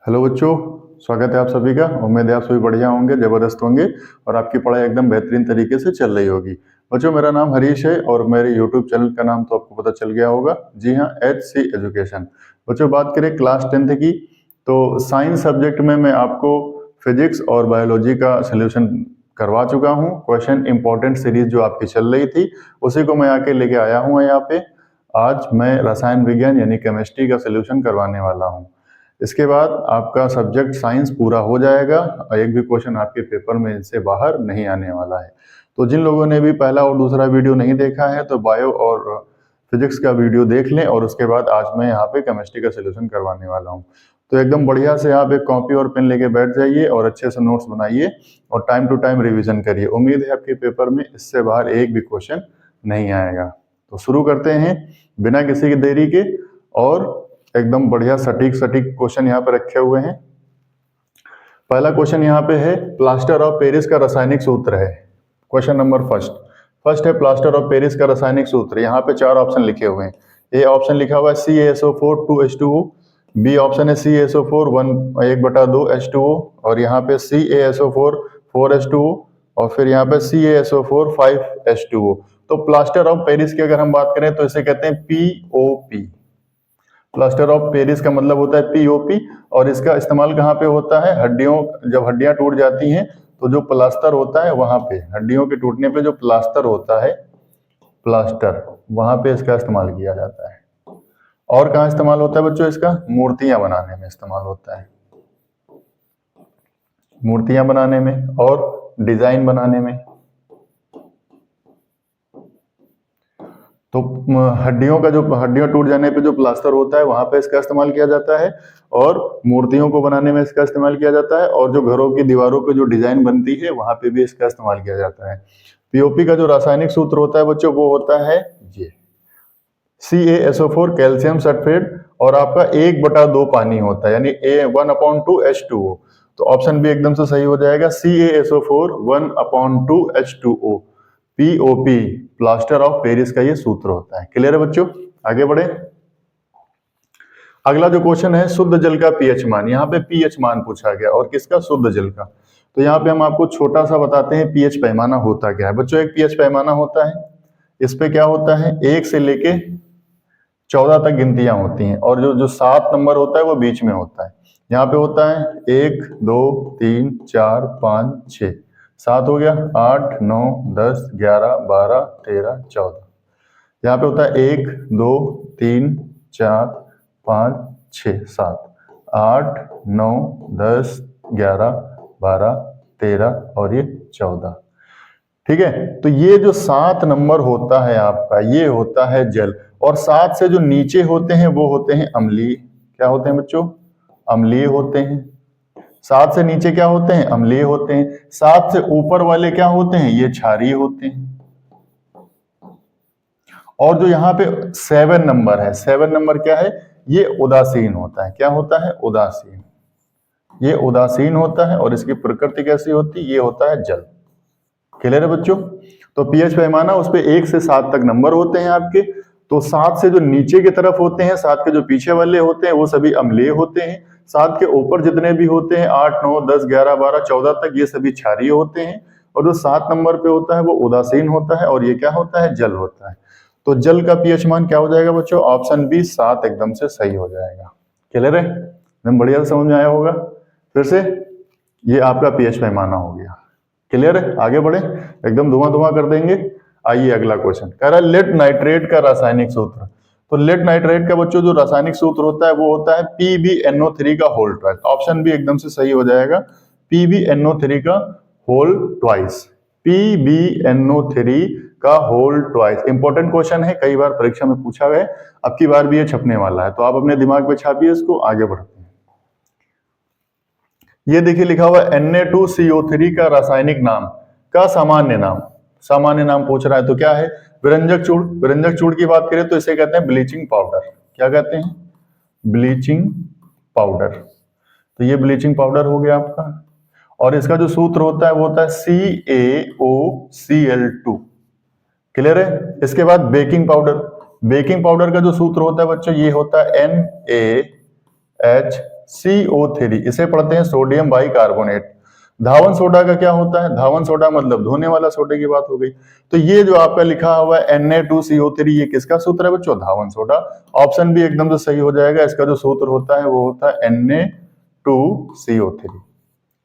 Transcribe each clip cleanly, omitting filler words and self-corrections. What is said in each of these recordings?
Hello बच्चों, स्वागत है आप सभी का। उम्मीद है आप सभी बढ़िया होंगे, ज़बरदस्त होंगे और आपकी पढ़ाई एकदम बेहतरीन तरीके से चल रही होगी। बच्चों, मेरा नाम हरीश है और मेरे यूट्यूब चैनल का नाम तो आपको पता चल गया होगा। जी हाँ, HC एजुकेशन। बच्चों, बात करें क्लास 10th की, तो साइंस सब्जेक्ट में मैं आपको फिजिक्स और बायोलॉजी का सोल्यूशन करवा चुका हूँ। क्वेश्चन इंपॉर्टेंट सीरीज जो आपकी चल रही थी उसी को मैं आके लेके आया हूँ यहाँ पे। आज मैं रसायन विज्ञान यानी केमिस्ट्री का सोल्यूशन करवाने वाला हूँ। इसके बाद आपका सब्जेक्ट साइंस पूरा हो जाएगा और एक भी क्वेश्चन आपके पेपर में इनसे बाहर नहीं आने वाला है। तो जिन लोगों ने भी पहला और दूसरा वीडियो नहीं देखा है तो बायो और फिजिक्स का वीडियो देख लें और उसके बाद आज मैं यहाँ पे केमिस्ट्री का सोल्यूशन करवाने वाला हूँ। तो एकदम बढ़िया से आप एक कॉपी और पेन लेके बैठ जाइए और अच्छे से नोट्स बनाइए और टाइम टू टाइम रिविजन करिए। उम्मीद है आपके पेपर में इससे बाहर एक भी क्वेश्चन नहीं आएगा। तो शुरू करते हैं बिना किसी की देरी के और एकदम बढ़िया सटीक सटीक क्वेश्चन यहाँ पे रखे हुए हैं। पहला क्वेश्चन यहाँ पे है, प्लास्टर ऑफ पेरिस का रासायनिक सूत्र है। क्वेश्चन नंबर फर्स्ट है प्लास्टर ऑफ पेरिस का रासायनिक सूत्र। यहाँ पे 4 ऑप्शन लिखे हुए हैं। ए ऑप्शन लिखा हुआ है CaSO4 2H2O, बी ऑप्शन है CaSO4 1/2 H2O और यहाँ पे CaSO4 4H2O और फिर यहाँ पे CaSO4 5H2O। तो प्लास्टर ऑफ पेरिस की अगर हम बात करें तो इसे कहते हैं POP। प्लास्टर ऑफ पेरिस का मतलब होता है POP और इसका इस्तेमाल कहाँ पे होता है? जब हड्डियां टूट जाती हैं तो जो प्लास्टर होता है वहां पे, हड्डियों के टूटने पे जो प्लास्टर होता है, प्लास्टर, वहां पे इसका इस्तेमाल किया जाता है। और कहाँ इस्तेमाल होता है बच्चों? इसका मूर्तियां बनाने में इस्तेमाल होता है, मूर्तियां बनाने में और डिजाइन बनाने में। तो हड्डियां टूट जाने पे जो प्लास्टर होता है वहां पे इसका इस्तेमाल किया जाता है और मूर्तियों को बनाने में इसका इस्तेमाल किया जाता है और जो घरों की दीवारों पे जो डिजाइन बनती है वहां पे भी इसका इस्तेमाल किया जाता है। POP का जो रासायनिक सूत्र होता है बच्चों वो होता है ये CaSO4 कैल्शियम सल्फेट और आपका 1/2 पानी होता है यानी 1/2 H2O। तो ऑप्शन भी एकदम से सही हो जाएगा, CaSO4 1/2 H2O। POP plaster of Paris का ये सूत्र होता है। क्लियर है बच्चों? आगे बढ़े। अगला जो क्वेश्चन है, शुद्ध जल का pH मान। यहाँ पे pH मान पूछा गया और किसका? शुद्ध जल का। तो यहाँ पे हम आपको छोटा सा बताते हैं pH पैमाना होता क्या है। बच्चों, एक pH पैमाना होता है, इस पे क्या होता है 1 से लेके 14 तक गिनतियां होती हैं और जो 7 नंबर होता है वो बीच में होता है। यहाँ पे होता है 1 2 3 4 5 6 7 हो गया, 8 9 10 11 12 13 14। यहाँ पे होता है 1 2 3 4 5 6 7 8 9 10 11 12 13 और ये 14। ठीक है, तो ये जो 7 नंबर होता है आपका, ये होता है जल। और 7 से जो नीचे होते हैं वो होते हैं अम्लीय। क्या होते हैं बच्चों? अम्लीय होते हैं। 7 से नीचे क्या होते हैं? अम्लीय होते हैं। 7 से ऊपर वाले क्या होते हैं? ये क्षारीय होते हैं। और जो यहाँ पे 7 नंबर है, 7 नंबर क्या है? ये उदासीन होता है। क्या होता है? उदासीन। ये उदासीन होता है और इसकी प्रकृति कैसी होती है? ये होता है जल। क्लियर है बच्चों? तो pH पैमाना, उस पे 1 से 7 तक नंबर होते हैं आपके। तो 7 से जो नीचे की तरफ होते हैं, 7 के जो पीछे वाले होते हैं वो सभी अम्लीय होते हैं। 7 के ऊपर जितने भी होते हैं 8 9 10 11 12 14 तक, ये सभी क्षारीय होते हैं। और जो 7 नंबर पे होता है वो उदासीन होता है और ये क्या होता है? जल होता है। तो जल का pH मान क्या हो जाएगा बच्चों? ऑप्शन बी 7 एकदम से सही हो जाएगा। क्लियर है? एकदम बढ़िया से समझ में आया होगा। फिर से ये आपका pH पैमाना हो गया। क्लियर है? आगे बढ़े, एकदम धुआं धुआं कर देंगे। आइए अगला क्वेश्चन कह रहा है लेड नाइट्रेट का रासायनिक सूत्र। तो लेड नाइट्रेट का बच्चों जो रासायनिक सूत्र होता है वो होता है PbNO3 का होल ट्वाइस। ऑप्शन भी एकदम से सही हो जाएगा, PbNO3 का होल ट्वाइस। PbNO3 का होल ट्वाइस इंपॉर्टेंट क्वेश्चन है, कई बार परीक्षा में पूछा गया, अब की बार भी ये छपने वाला है, तो आप अपने दिमाग में छापिए इसको। आगे बढ़ते हैं। ये देखिए लिखा हुआ है Na2CO3 का रासायनिक नाम का सामान्य नाम। सामान्य नाम पूछ रहा है तो क्या है? विरंजक चूड़। विरंजक चूड़ की बात करें तो इसे कहते हैं ब्लीचिंग पाउडर। क्या कहते हैं? Bleaching powder. तो ये ब्लीचिंग पाउडर हो गया आपका। और इसका जो सूत्र होता है वो होता है CaOCl2। क्लियर है? इसके बाद बेकिंग पाउडर। बेकिंग पाउडर का जो सूत्र होता है बच्चों ये होता है NaHCl। CO3, इसे पढ़ते हैं सोडियम बाइकार्बोनेट। धावन सोडा का क्या होता है? धावन सोडा मतलब धोने वाला सोडे की बात हो गई। तो ये जो आपका लिखा हुआ है Na2CO3, ये किसका सूत्र है बच्चों? धावन सोडा। ऑप्शन भी एकदम से सही हो जाएगा। इसका जो सूत्र होता है वो होता है Na2CO3।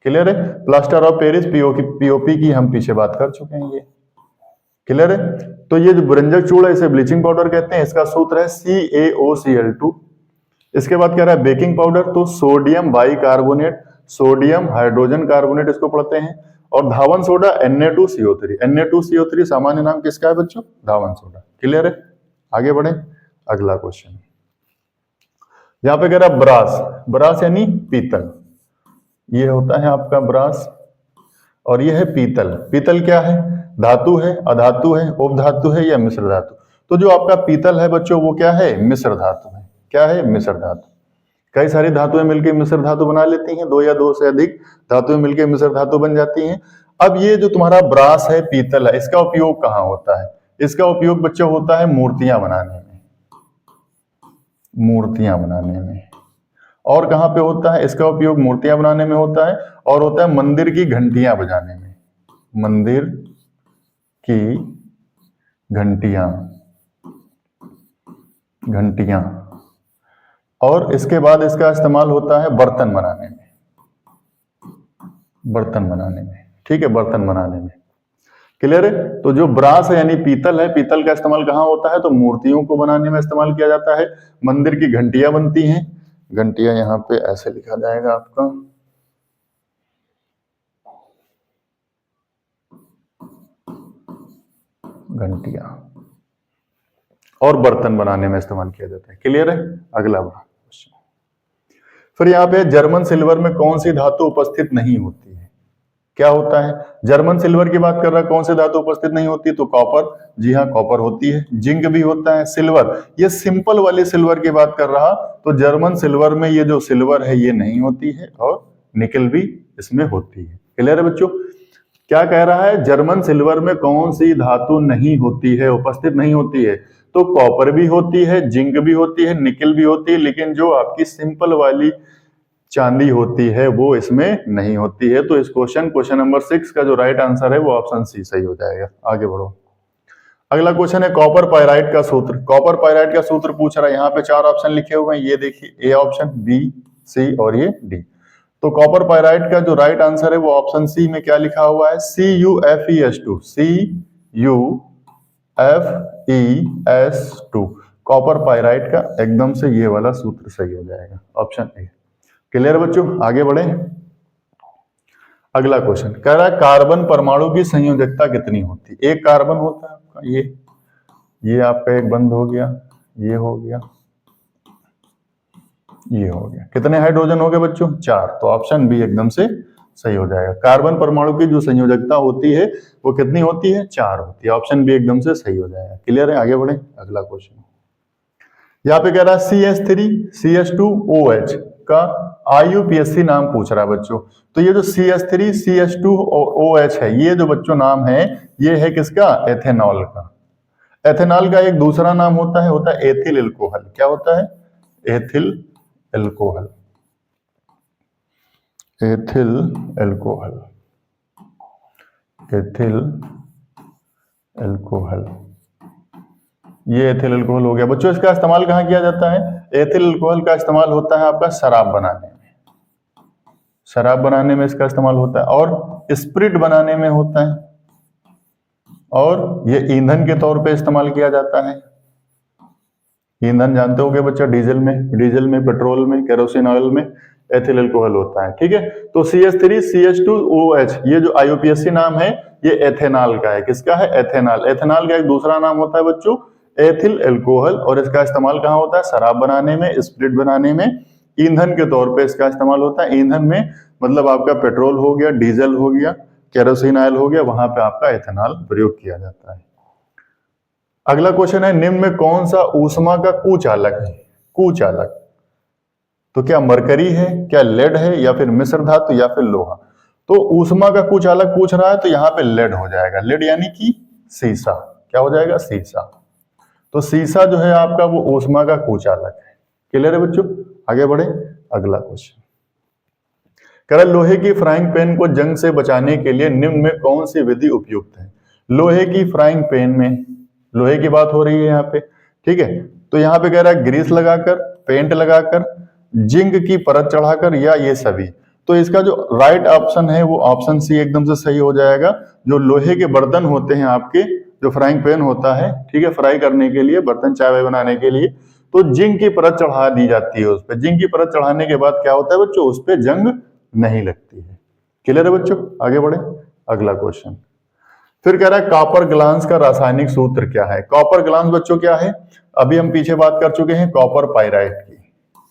क्लियर है? प्लास्टर ऑफ पेरिस पीओपी की हम पीछे बात कर चुके हैं। ये क्लियर है? तो ये जो व्यंजक चूड़ है इसे ब्लीचिंग पाउडर कहते हैं। इसका सूत्र है CaOCl2। इसके बाद क्या रहा है? बेकिंग पाउडर, तो sodium bicarbonate, sodium hydrogen carbonate इसको पढ़ते हैं। और धावन सोडा Na2CO3। Na2CO3 सामान्य नाम किसका है बच्चों? धावन सोडा। क्लियर है? आगे बढ़े, अगला क्वेश्चन। यहाँ पे कह रहा है ब्रास। ब्रास यानी पीतल। ये होता है आपका ब्रास और ये है पीतल। पीतल क्या है? धातु है, अधातु है, उपधातु है या मिश्र धातु? तो जो आपका पीतल है बच्चों वो क्या है? मिश्र धातु है। क्या है? मिश्र धातु। कई सारी धातुएं मिलकर मिश्र धातु बना लेती हैं, दो या दो से अधिक धातुएं मिलकर मिश्र धातु बन जाती हैं। अब ये जो तुम्हारा ब्रास है, पीतल है, इसका उपयोग कहाँ होता है? इसका उपयोग बच्चों होता है मूर्तियां बनाने में। मूर्तियां बनाने में। और कहाँ पे होता है इसका उपयोग? मूर्तियां बनाने में होता है और होता है मंदिर की घंटियां बजाने में। मंदिर की घंटियां, घंटियां। और इसके बाद इसका इस्तेमाल होता है बर्तन बनाने में। बर्तन बनाने में, ठीक है, बर्तन बनाने में। क्लियर है? तो जो ब्रास है यानी पीतल है, पीतल का इस्तेमाल कहाँ होता है? तो मूर्तियों को बनाने में इस्तेमाल किया जाता है। मंदिर की घंटियां बनती हैं। घंटियां यहाँ पे ऐसे लिखा जाएगा आपका, घंटियां। और बर्तन बनाने में इस्तेमाल किया जाता है। क्लियर है? अगला क्वेश्चन। फिर यहाँ पे जर्मन सिल्वर में कौन सी धातु उपस्थित नहीं होती है? क्या होता है? जर्मन सिल्वर की बात कर रहा है, कौन सी धातु उपस्थित नहीं होती? तो कॉपर। जी हाँ, कॉपर होती है। जिंक भी होता है। सिल्वर, ये सिंपल वाली सिल्वर की बात कर रहा, तो जर्मन सिल्वर में ये जो सिल्वर है ये नहीं होती है और निकल भी इसमें होती है। क्लियर है बच्चों? क्या कह रहा है? जर्मन सिल्वर में कौन सी धातु नहीं होती है, उपस्थित नहीं होती है? तो कॉपर भी होती है, जिंक भी होती है, निकल भी होती है, लेकिन जो आपकी सिंपल वाली चांदी होती है वो इसमें नहीं होती है। तो इस क्वेश्चन नंबर 6 का जो राइट आंसर है वो ऑप्शन सी सही हो जाएगा। आगे बढ़ो, अगला क्वेश्चन है कॉपर पाइराइट का सूत्र। कॉपर पाइराइट का सूत्र पूछ रहा है। यहाँ पे 4 ऑप्शन लिखे हुए हैं, ये देखिए, ए ऑप्शन, बी, सी और ये डी। तो कॉपर पाइराइट का जो राइट आंसर है वो ऑप्शन सी में क्या लिखा हुआ है? CuFeS2। CuFeS2 कॉपर पाइराइट का एकदम से ये वाला सूत्र सही हो जाएगा, ऑप्शन ए। क्लियर बच्चों? आगे बढ़े, अगला क्वेश्चन कह रहा है कार्बन परमाणु की संयोजकता कितनी होती है? एक कार्बन होता है आपका, ये आपका एक बंद हो गया, ये हो गया, ये हो गया। कितने हाइड्रोजन हो गए बच्चों? 4। तो ऑप्शन बी एकदम से सही हो जाएगा। कार्बन परमाणु की जो संयोजकता होती है वो कितनी होती है? 4 होती है। ऑप्शन बी एकदम से सही हो जाएगा। क्लियर है? आगे बढ़े, अगला क्वेश्चन। यहाँ पे कह रहा है CH3CH2OH का IUPAC नाम पूछ रहा है बच्चों। तो ये जो CH3CH2OH है, ये जो बच्चों नाम है, ये है किसका? एथेनॉल का। एथेनॉल का एक दूसरा नाम होता है एथिल एल्कोहल। क्या होता है? Ethyl alcohol. Ethyl alcohol, ethyl alcohol, ये एथिल एल्कोहल हो गया बच्चों। इसका इस्तेमाल कहाँ किया जाता है? एथिल एल्कोहल का इस्तेमाल होता है आपका शराब बनाने में। शराब बनाने में इसका इस्तेमाल होता है और स्प्रिट बनाने में होता है, और ये ईंधन के तौर पे इस्तेमाल किया जाता है। ईंधन जानते होंगे बच्चा, डीजल में, पेट्रोल में, केरोसिन ऑयल में एथिल एल्कोहल होता है। ठीक है, तो CH3CH2OH ये जो IUPAC नाम है ये एथेनॉल का है। किसका है? एथेनॉल। एथेनॉल का एक दूसरा नाम होता है बच्चों एथिल एल्कोहल, और इसका इस्तेमाल कहाँ होता है? शराब बनाने में, स्प्रिट बनाने में, ईंधन के तौर पे इसका इस्तेमाल होता है। ईंधन में मतलब आपका पेट्रोल हो गया, डीजल हो गया, केरोसिन ऑयल हो गया, वहां पे आपका एथेनॉल प्रयोग किया जाता है। अगला क्वेश्चन है निम्न में कौन सा ऊष्मा का कुचालक है? कुचालक, तो क्या मरकरी है, क्या लेड है, या फिर मिश्र धातु, या फिर लोहा? तो ऊष्मा का कुचालक पूछ रहा है तो यहाँ पे लेड हो जाएगा। लेड यानी कि सीसा। क्या हो जाएगा? सीसा। तो सीसा जो है आपका वो ऊष्मा का कुचालक है। क्लियर है बच्चों? आगे बढ़े, अगला क्वेश्चन कह रहा लोहे की फ्राइंग पैन को जंग से बचाने के लिए निम्न में कौन सी विधि उपयुक्त है। लोहे की फ्राइंग पैन में, लोहे की बात हो रही है यहाँ पे, ठीक है। तो यहाँ पे कह रहा है ग्रीस लगाकर, पेंट लगाकर, जिंक की परत चढ़ाकर या ये सभी। तो इसका जो राइट ऑप्शन है वो ऑप्शन सी एकदम से सही हो जाएगा। जो लोहे के बर्तन होते हैं आपके, जो फ्राइंग पैन होता है, ठीक है, फ्राई करने के लिए, बर्तन चाय वाय बनाने के लिए, तो जिंक की परत चढ़ा दी जाती है उस पर। जिंक की परत चढ़ाने के बाद क्या होता है बच्चों, उस पर जंग नहीं लगती है। क्लियर है बच्चों, आगे बढ़े अगला क्वेश्चन। फिर कह रहा है कॉपर ग्लास का रासायनिक सूत्र क्या है। कॉपर ग्लास बच्चों क्या है, अभी हम पीछे बात कर चुके हैं कॉपर पाइराइट की।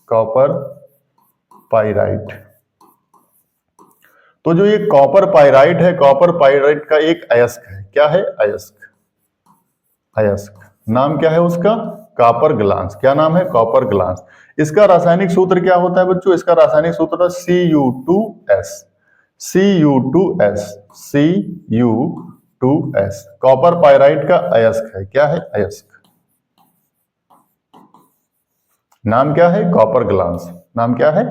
कॉपर पाइराइट, तो जो ये कॉपर पाइराइट है, कॉपर पाइराइट का एक अयस्क है। क्या है, अयस्क। अयस्क नाम क्या है उसका, कॉपर ग्लास। क्या नाम है, कॉपर ग्लास। इसका रासायनिक सूत्र क्या होता है बच्चों, इसका रासायनिक सूत्र है Cu2S। Cu2S, Cu2S। Copper pyrite का अयस्क है। क्या है, अयस्क। नाम क्या है, कॉपर ग्लास। नाम क्या है,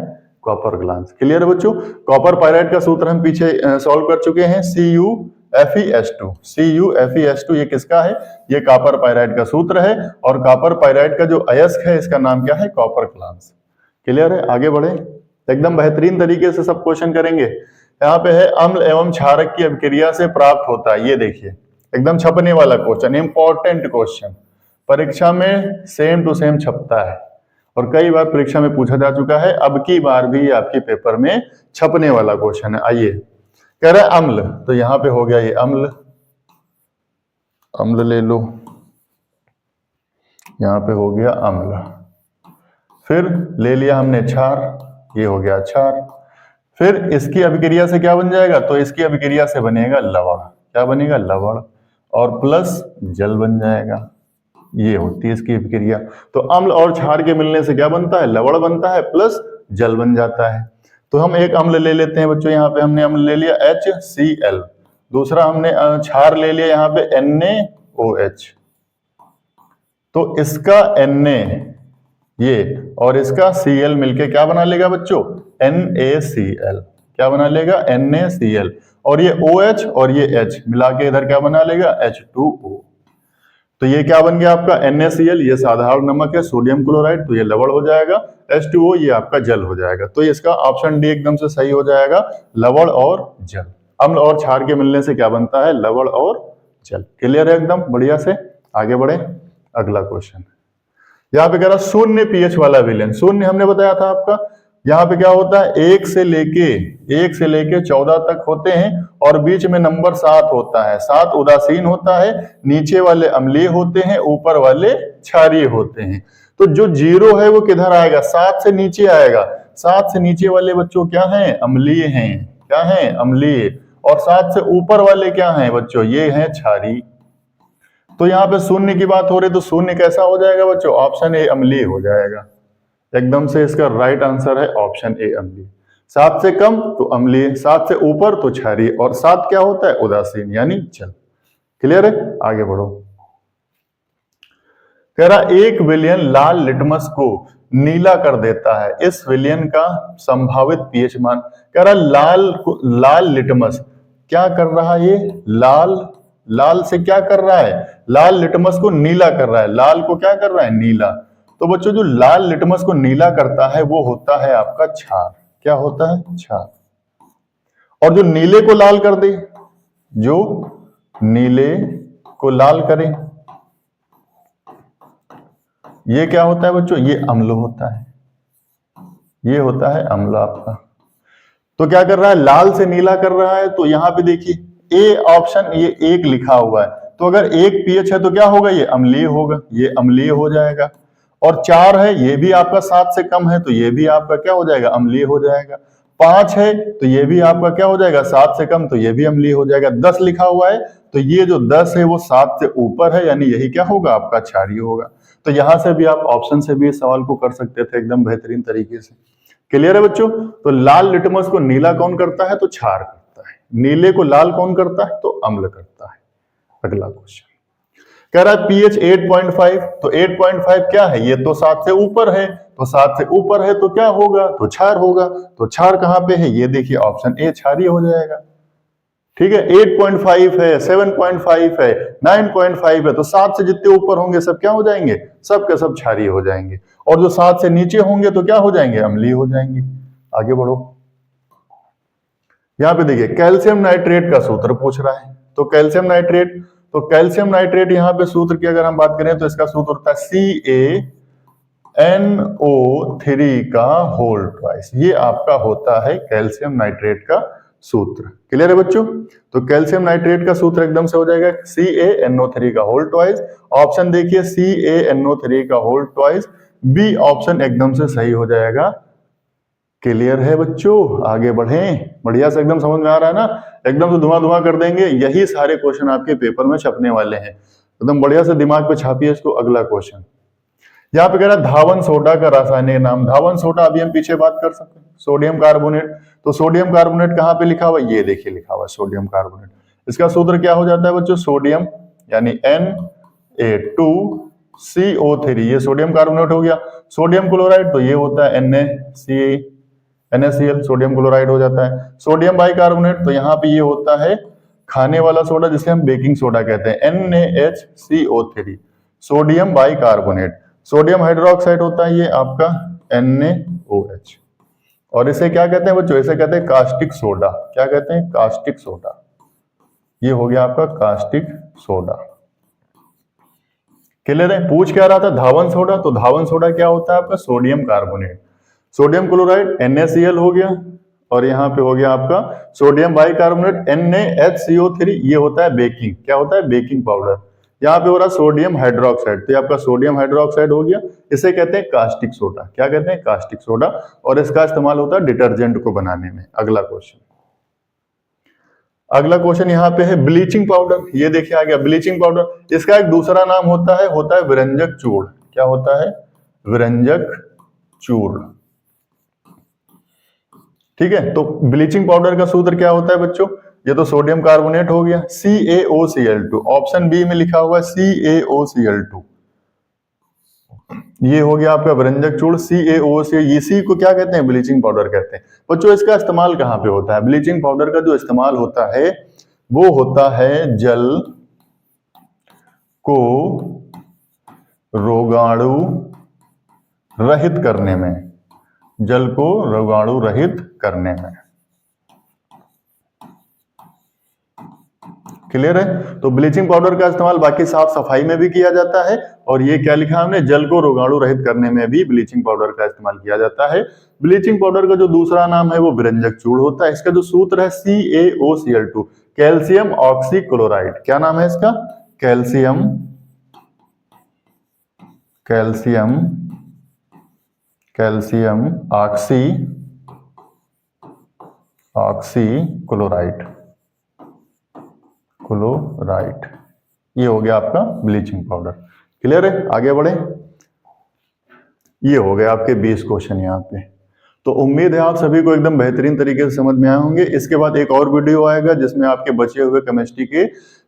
कॉपर ग्लास। क्लियर है बच्चों। कॉपर पाइराइट का सूत्र हम पीछे सॉल्व कर चुके हैं, CuFeS2। CuFeS2 ये किसका है, ये कॉपर पाइराइट का सूत्र है। और कॉपर पाइराइट का जो अयस्क है इसका नाम क्या है, कॉपर ग्लास। क्लियर है, आगे बढ़े। एकदम बेहतरीन तरीके से सब क्वेश्चन करेंगे। यहाँ पे है अम्ल एवं क्षारक की अभिक्रिया से प्राप्त होता है। ये देखिए एकदम छपने वाला क्वेश्चन, इंपॉर्टेंट क्वेश्चन, परीक्षा में सेम टू सेम छपता है और कई बार परीक्षा में पूछा जा चुका है। अब की बार भी आपके पेपर में छपने वाला क्वेश्चन है। आइए, कह रहा है अम्ल, तो यहां पे हो गया ये अम्ल। अम्ल ले लो, यहां पे हो गया अम्ल। फिर ले लिया हमने क्षार, ये हो गया क्षार। फिर इसकी अभिक्रिया से क्या बन जाएगा, तो इसकी अभिक्रिया से बनेगा लवण। क्या बनेगा, लवण। और प्लस जल बन जाएगा। ये होती है इसकी अभिक्रिया। तो अम्ल और क्षार के मिलने से क्या बनता है, लवण बनता है, प्लस जल बन जाता है। तो हम एक अम्ल ले लेते हैं बच्चों, यहाँ पे हमने अम्ल ले लिया HCl। दूसरा हमने क्षार ले लिया यहाँ पे NaOH। तो इसका Na ये और इसका Cl मिलके क्या बना लेगा बच्चों, NaCl। क्या बना लेगा, NaCl। और ये OH और ये H मिला के इधर क्या बना लेगा, H2O। तो ये क्या बन गया आपका NaCl, ये साधारण नमक है, सोडियम क्लोराइड, तो ये लवण हो जाएगा। H2O ये आपका जल हो जाएगा। तो इसका ऑप्शन डी एकदम से सही हो जाएगा, लवण और जल। अम्ल और क्षार के मिलने से क्या बनता है, लवण और जल। क्लियर है एकदम बढ़िया से, आगे बढ़े अगला क्वेश्चन। यहाँ पे कह रहा शून्य पीएच वाला विलेन। शून्य हमने बताया था आपका, यहाँ पे क्या होता है, 1 से लेके 14 तक होते हैं और बीच में नंबर 7 होता है। 7 उदासीन होता है, नीचे वाले अम्लीय होते हैं, ऊपर वाले क्षारीय होते हैं। तो जो 0 है वो किधर आएगा, 7 से नीचे आएगा। 7 से नीचे वाले बच्चों क्या हैं, अम्लीय हैं। क्या हैं, अम्लीय। और 7 से ऊपर वाले क्या हैं बच्चों, ये हैं क्षारीय। तो यहाँ पे शून्य की बात हो रही, तो शून्य कैसा हो जाएगा बच्चों, ऑप्शन ए अम्लीय हो जाएगा। एकदम से इसका राइट आंसर है ऑप्शन ए अम्लीय। 7 से कम तो अम्लीय, 7 से ऊपर तो क्षारीय, और 7 क्या होता है, उदासीन यानी जल। क्लियर है, आगे बढ़ो। कह रहा 1 विलयन लाल लिटमस को नीला कर देता है, इस विलयन का संभावित पीएच मान। कह रहा लाल लिटमस क्या कर रहा है, ये लाल से क्या कर रहा है, लाल लिटमस को नीला कर रहा है। लाल को क्या कर रहा है, नीला। तो बच्चों जो लाल लिटमस को नीला करता है वो होता है आपका क्षार। क्या होता है, क्षार। और जो नीले को लाल कर दे, जो नीले को लाल करे, ये क्या होता है बच्चों, ये अम्ल होता है। ये होता है अम्ल आपका। तो क्या कर रहा है, लाल से नीला कर रहा है। तो यहां पे देखिए ए ऑप्शन, ये 1 लिखा हुआ है, तो अगर 1 पीएच है तो क्या होगा, ये अम्लीय होगा, ये अम्लीय हो जाएगा। और 4 है, ये भी आपका 7 से कम है, तो ये भी आपका क्या हो जाएगा, अम्लीय हो जाएगा। 5 है तो ये भी आपका क्या हो जाएगा, 7 से कम, तो ये भी अम्लीय हो जाएगा। 10 लिखा हुआ है, तो ये जो 10 है वो 7 से ऊपर है, यानी यही क्या होगा, आपका क्षारीय होगा। तो यहां से भी आप ऑप्शन से भी इस सवाल को कर सकते थे एकदम बेहतरीन तरीके से। क्लियर है बच्चों। तो लाल लिटमस को नीला कौन करता है, तो क्षार करता है। नीले को लाल कौन करता है, तो अम्ल करता है। अगला क्वेश्चन कह रहा है pH 8.5, तो 8.5 क्या है, ये तो 7 से ऊपर है, तो 7 से ऊपर है तो क्या होगा, तो क्षार होगा। तो क्षार कहां पे है, ये देखिए ऑप्शन ए क्षारीय हो जाएगा। ठीक है, 8.5 है, 7.5 है, 9.5 है, तो 7 से जितने ऊपर होंगे सब क्या हो जाएंगे, सब के सब क्षारीय हो जाएंगे। और जो 7 से नीचे होंगे तो क्या हो जाएंगे, अम्लीय हो जाएंगे। आगे बढ़ो, यहां पे देखिए कैल्शियम नाइट्रेट का सूत्र पूछ रहा है। तो कैल्शियम नाइट्रेट, तो कैल्शियम नाइट्रेट यहाँ पे सूत्र की अगर हम बात करें तो इसका सूत्र होता है CaNO3 का होल ट्वाइस। ये आपका होता है कैल्शियम नाइट्रेट का सूत्र। क्लियर है बच्चों? तो कैल्शियम नाइट्रेट का सूत्र एकदम से हो जाएगा CaNO3 का होल ट्वाइस। ऑप्शन देखिए CaNO3 का होल ट्वाइस, बी ऑप्शन एकदम से सही हो जाएगा। क्लियर है बच्चों? आगे बढ़ें, बढ़िया से एकदम समझ में आ रहा है ना, एकदम से धुआं धुआं कर देंगे। यही सारे क्वेश्चन आपके पेपर में छपने वाले हैं, एकदम बढ़िया से दिमाग पे छापिए इसको। अगला क्वेश्चन यहाँ पे कह रहा है धावन सोडा का रासायनिक नाम। धावन सोडा अभी हम पीछे बात कर सकते हैं, सोडियम कार्बोनेट। तो सोडियम कार्बोनेट कहाँ पे लिखा हुआ, ये देखिए लिखा हुआ सोडियम कार्बोनेट। इसका सूत्र क्या हो जाता है बच्चों, सोडियम यानी Na2CO3, ये सोडियम कार्बोनेट हो गया। सोडियम क्लोराइड तो ये होता है NaCl, सोडियम क्लोराइड हो जाता है। सोडियम बाइकार्बोनेट तो यहाँ पे ये होता है खाने वाला सोडा जिसे हम बेकिंग सोडा कहते हैं, NaHCO3, sodium bicarbonate. Sodium hydroxide होता है ये आपका NaOH। और इसे क्या कहते हैं बच्चों, इसे कहते हैं कास्टिक सोडा। क्या कहते हैं, कास्टिक सोडा। ये हो गया आपका कास्टिक सोडा। क्लियर है? पूछ क्या रहा था, धावन सोडा। तो धावन सोडा क्या होता है आपका, sodium carbonate. Sodium chloride NaCl हो गया, और यहाँ पे हो गया आपका सोडियम बाइकार्बोनेट NaHCO3, ये होता है बेकिंग। क्या होता है, बेकिंग पाउडर। यहाँ पे हो रहा सोडियम हाइड्रोक्साइड, तो ये आपका सोडियम हाइड्रोक्साइड हो गया। इसे कहते हैं कास्टिक सोडा। क्या कहते हैं, कास्टिक सोडा। और इसका इस्तेमाल होता है डिटर्जेंट को बनाने में। अगला क्वेश्चन, अगला क्वेश्चन यहाँ पे है ब्लीचिंग पाउडर। ये देखिए आ गया ब्लीचिंग पाउडर। इसका एक दूसरा नाम होता है विरंजक चूर्ण। क्या होता है, विरंजक चूर्ण। ठीक है, तो ब्लीचिंग पाउडर का सूत्र क्या होता है बच्चों, ये तो सोडियम कार्बोनेट हो गया, CaOCl2। ऑप्शन बी में लिखा हुआ है CaOCl2। ये हो गया आपका विरंजक चूर्ण CaOCl। इसी को क्या कहते हैं, ब्लीचिंग पाउडर कहते हैं। बच्चों इसका इस्तेमाल कहाँ पे होता है, ब्लीचिंग पाउडर का जो इस्तेमाल होता है वो होता है जल को रोगाणु रहित करने में, जल को रोगाणु रहित करने में। क्लियर है? तो ब्लीचिंग पाउडर का इस्तेमाल बाकी साफ सफाई में भी किया जाता है, और ये क्या लिखा हमने, जल को रोगाणु रहित करने में भी ब्लीचिंग पाउडर का इस्तेमाल किया जाता है। ब्लीचिंग पाउडर का जो दूसरा नाम है वो विरंजक चूर्ण होता है। इसका जो सूत्र है CaOCl2, कैल्शियम ऑक्सीक्लोराइड। क्या नाम है इसका, कैल्शियम ऑक्सीक्लोराइड। ये हो गया आपका ब्लीचिंग पाउडर। क्लियर है? आगे बढ़े, ये हो गए आपके 20 क्वेश्चन यहाँ पे। तो उम्मीद है आप सभी को एकदम बेहतरीन तरीके से समझ में आए होंगे। इसके बाद एक और वीडियो आएगा जिसमें आपके बचे हुए केमिस्ट्री के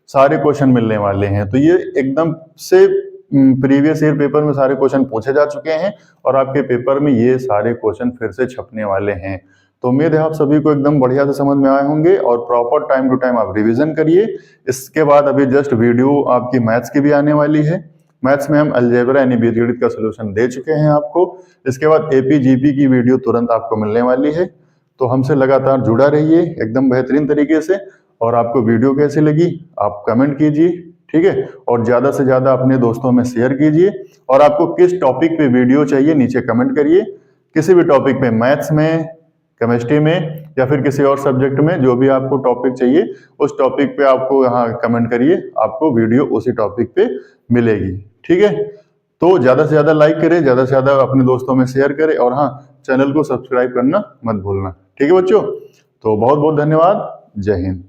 सारे क्वेश्चन मिलने वाले हैं। तो ये एकदम से प्रीवियस ईयर पेपर में सारे क्वेश्चन पूछे जा चुके हैं, और आपके पेपर में ये सारे क्वेश्चन फिर से छपने वाले हैं। तो उम्मीद है आप सभी को एकदम बढ़िया से समझ में आए होंगे, और प्रॉपर टाइम टू टाइम आप रिवीजन करिए। इसके बाद अभी जस्ट वीडियो आपकी मैथ्स की भी आने वाली है। मैथ्स में हम अलजेब्रा यानी बीजगणित का सोल्यूशन दे चुके हैं आपको। इसके बाद एपीजीपी की वीडियो तुरंत आपको मिलने वाली है। तो हमसे लगातार जुड़ा रहिए एकदम बेहतरीन तरीके से। और आपको वीडियो कैसी लगी आप कमेंट कीजिए, ठीक है, और ज्यादा से ज्यादा अपने दोस्तों में शेयर कीजिए। और आपको किस टॉपिक पे वीडियो चाहिए नीचे कमेंट करिए, किसी भी टॉपिक पे, मैथ्स में, केमिस्ट्री में, या फिर किसी और सब्जेक्ट में, जो भी आपको टॉपिक चाहिए उस टॉपिक पे आपको यहाँ कमेंट करिए, आपको वीडियो उसी टॉपिक पे मिलेगी। ठीक है, तो ज्यादा से ज्यादा लाइक करें, ज्यादा से ज्यादा अपने दोस्तों में शेयर करें, और हाँ, चैनल को सब्सक्राइब करना मत भूलना। ठीक है बच्चों, तो बहुत बहुत धन्यवाद। जय हिंद।